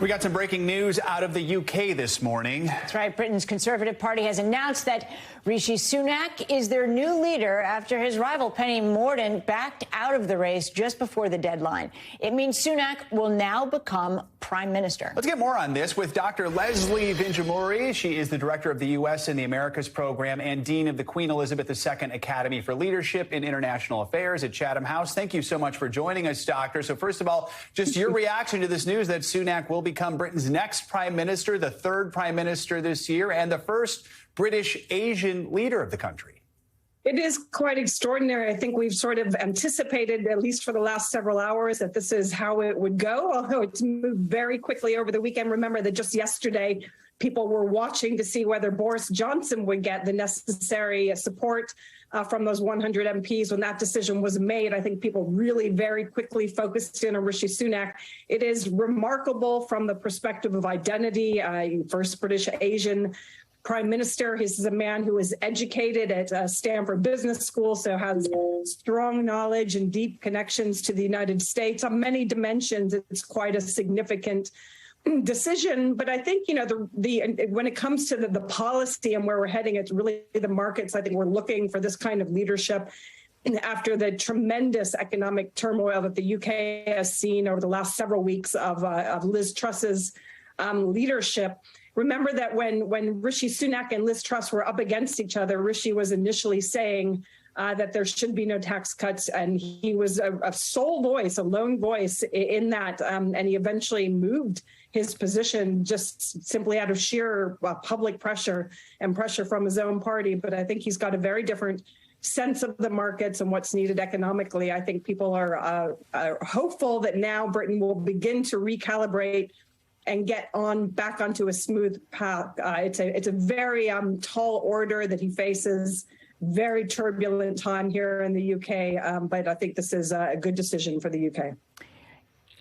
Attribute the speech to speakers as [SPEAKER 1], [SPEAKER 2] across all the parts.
[SPEAKER 1] We got some breaking news out of the UK this morning.
[SPEAKER 2] That's right. Britain's Conservative Party has announced that Rishi Sunak is their new leader after his rival Penny Mordaunt backed out of the race just before the deadline. It means Sunak will now become Prime Minister.
[SPEAKER 1] Let's get more on this with Dr. Leslie Vinjamuri. She is the director of the U.S. and the Americas program and dean of the Queen Elizabeth II Academy for Leadership in International Affairs at Chatham House. Thank you so much for joining us, Doctor. So first of all, just your reaction to this news that Sunak will become Britain's next Prime Minister, the third Prime Minister this year, and the first British Asian leader of the country.
[SPEAKER 3] It is quite extraordinary. I think we've sort of anticipated, at least for the last several hours, that this is how it would go, although it's moved very quickly over the weekend. Remember that just yesterday, people were watching to see whether Boris Johnson would get the necessary support from those 100 MPs. When that decision was made, I think people really very quickly focused in on Rishi Sunak. It is remarkable from the perspective of identity, first British Asian Prime Minister. He's a man who is educated at Stanford Business School, so has strong knowledge and deep connections to the United States. On many dimensions, it's quite a significant decision. But I think, you know, when it comes to the policy and where we're heading, it's really the markets. I think we're looking for this kind of leadership after the tremendous economic turmoil that the UK has seen over the last several weeks of Liz Truss's leadership. Remember that when Rishi Sunak and Liz Truss were up against each other, Rishi was initially saying that there should be no tax cuts. And he was a sole voice, a lone voice in that. And he eventually moved his position just simply out of sheer public pressure and pressure from his own party. But I think he's got a very different sense of the markets and what's needed economically. I think people are hopeful that now Britain will begin to recalibrate and get back onto a smooth path. It's a very tall order that he faces, very turbulent time here in the UK, but I think this is a good decision for the UK.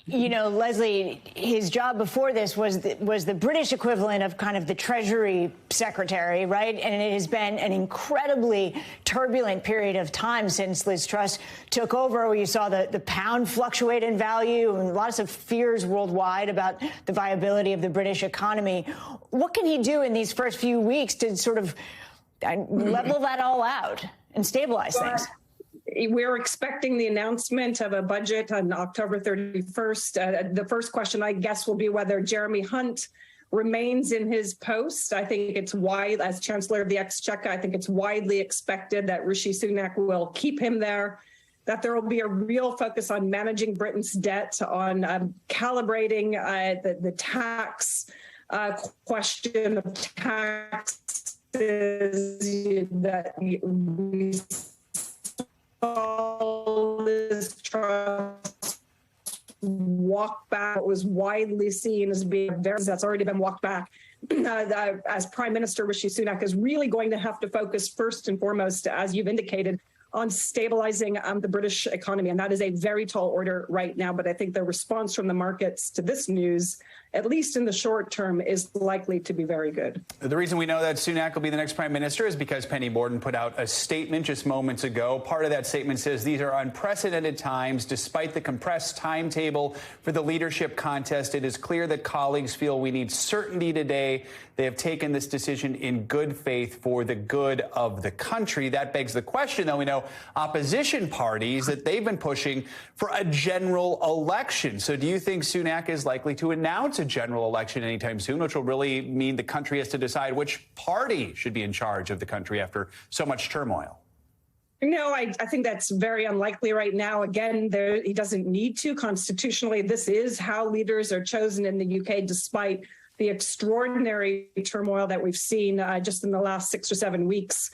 [SPEAKER 2] You know, Leslie, his job before this was the British equivalent of kind of the Treasury Secretary, right? And it has been an incredibly turbulent period of time since Liz Truss took over, where you saw the pound fluctuate in value and lots of fears worldwide about the viability of the British economy. What can he do in these first few weeks to sort of level that all out and stabilize things?
[SPEAKER 3] We're expecting the announcement of a budget on October 31st. The first question, I guess, will be whether Jeremy Hunt remains in his post. I think it's as Chancellor of the Exchequer, I think it's widely expected that Rishi Sunak will keep him there, that there will be a real focus on managing Britain's debt, on calibrating the tax question of taxes that we Liz Truss walk back. It was widely seen as being that's already been walked back. As Prime Minister, Rishi Sunak is really going to have to focus first and foremost, as you've indicated, on stabilizing the British economy. And that is a very tall order right now. But I think the response from the markets to this news, at least in the short term, is likely to be very good.
[SPEAKER 1] The reason we know that Sunak will be the next prime minister is because Penny Mordaunt put out a statement just moments ago. Part of that statement says these are unprecedented times. Despite the compressed timetable for the leadership contest, it is clear that colleagues feel we need certainty today. They have taken this decision in good faith for the good of the country. That begs the question, though, we know opposition parties that they've been pushing for a general election. So do you think Sunak is likely to announce a general election anytime soon, which will really mean the country has to decide which party should be in charge of the country after so much turmoil?
[SPEAKER 3] No, I think that's very unlikely right now. Again, he doesn't need to. Constitutionally, this is how leaders are chosen in the UK, despite the extraordinary turmoil that we've seen just in the last 6 or 7 weeks.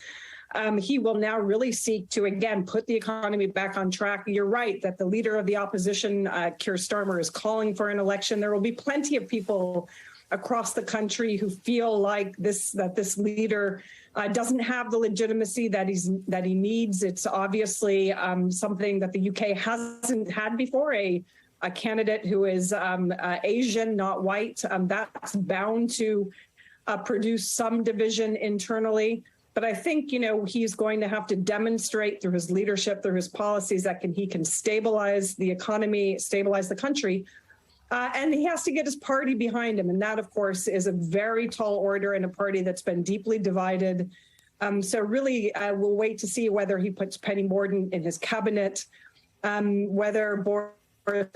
[SPEAKER 3] He will now really seek to, again, put the economy back on track. You're right that the leader of the opposition, Keir Starmer, is calling for an election. There will be plenty of people across the country who feel like that this leader doesn't have the legitimacy that he needs. It's obviously something that the UK hasn't had before. A candidate who is Asian, not white, that's bound to produce some division internally. But I think, you know, he's going to have to demonstrate through his leadership, through his policies, that he can stabilize the economy, stabilize the country. And he has to get his party behind him. And that, of course, is a very tall order in a party that's been deeply divided. So really, we'll wait to see whether he puts Penny Mordaunt in his cabinet, whether Boris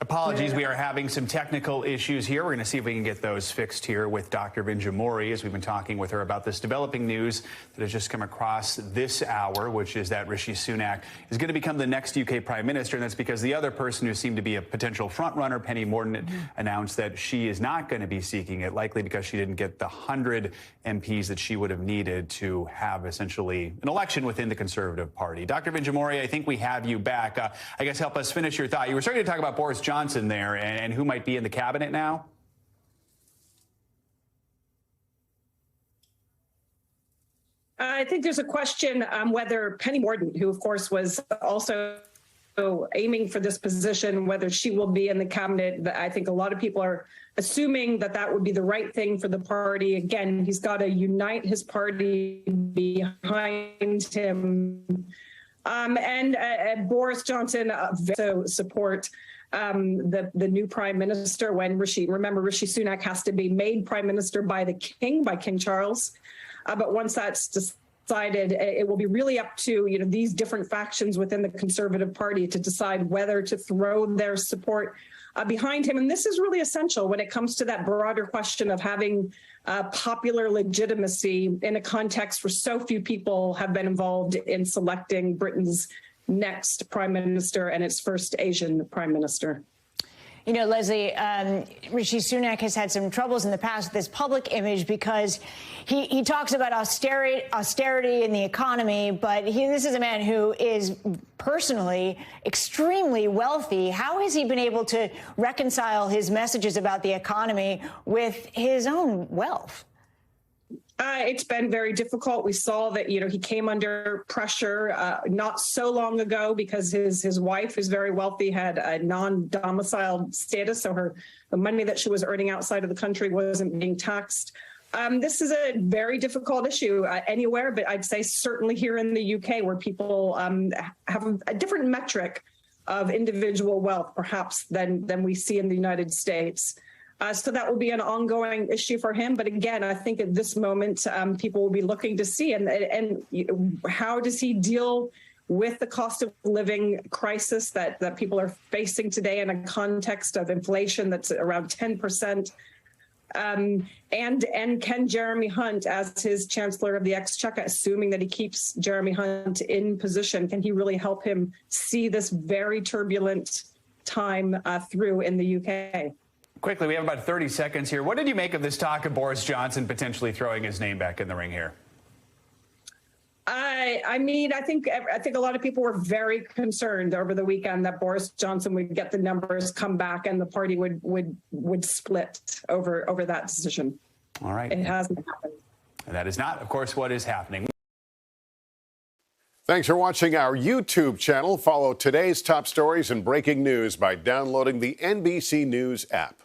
[SPEAKER 1] Apologies, we are having some technical issues here. We're going to see if we can get those fixed here with Dr. Vinjamuri as we've been talking with her about this developing news that has just come across this hour, which is that Rishi Sunak is going to become the next UK Prime Minister. And that's because the other person who seemed to be a potential frontrunner, Penny Mordaunt, announced that she is not going to be seeking it, likely because she didn't get the 100 MPs that she would have needed to have essentially an election within the Conservative Party. Dr. Vinjamuri, I think we have you back. I guess help us finish your thought. You were starting to talk about Boris Johnson there and who might be in the cabinet now.
[SPEAKER 3] I think there's a question whether Penny Mordaunt, who of course was also aiming for this position, whether she will be in the cabinet. I think a lot of people are assuming that that would be the right thing for the party. Again, he's got to unite his party behind him. And Boris Johnson also support the new prime minister when Rishi Sunak has to be made prime minister by King Charles. But once that's decided, it will be really up to these different factions within the Conservative Party to decide whether to throw their support behind him. And this is really essential when it comes to that broader question of having popular legitimacy in a context where so few people have been involved in selecting Britain's next prime minister and its first Asian prime minister.
[SPEAKER 2] You know, Leslie, Rishi Sunak has had some troubles in the past with his public image because he talks about austerity in the economy, but this is a man who is personally extremely wealthy. How has he been able to reconcile his messages about the economy with his own wealth?
[SPEAKER 3] It's been very difficult. We saw that, he came under pressure not so long ago because his wife, who's very wealthy, had a non-domiciled status. So the money that she was earning outside of the country wasn't being taxed. This is a very difficult issue anywhere, but I'd say certainly here in the UK, where people have a different metric of individual wealth, perhaps, than we see in the United States. So that will be an ongoing issue for him. But again, I think at this moment, people will be looking to see and how does he deal with the cost of living crisis that people are facing today in a context of inflation that's around 10%. And can Jeremy Hunt, as his Chancellor of the Exchequer, assuming that he keeps Jeremy Hunt in position, can he really help him see this very turbulent time through in the UK?
[SPEAKER 1] Quickly, we have about 30 seconds here. What did you make of this talk of Boris Johnson potentially throwing his name back in the ring here?
[SPEAKER 3] I think a lot of people were very concerned over the weekend that Boris Johnson would get the numbers, come back, and the party would split over that decision.
[SPEAKER 1] All right.
[SPEAKER 3] It hasn't happened.
[SPEAKER 1] And that is not, of course, what is happening.
[SPEAKER 4] Thanks for watching our YouTube channel. Follow today's top stories and breaking news by downloading the NBC News app.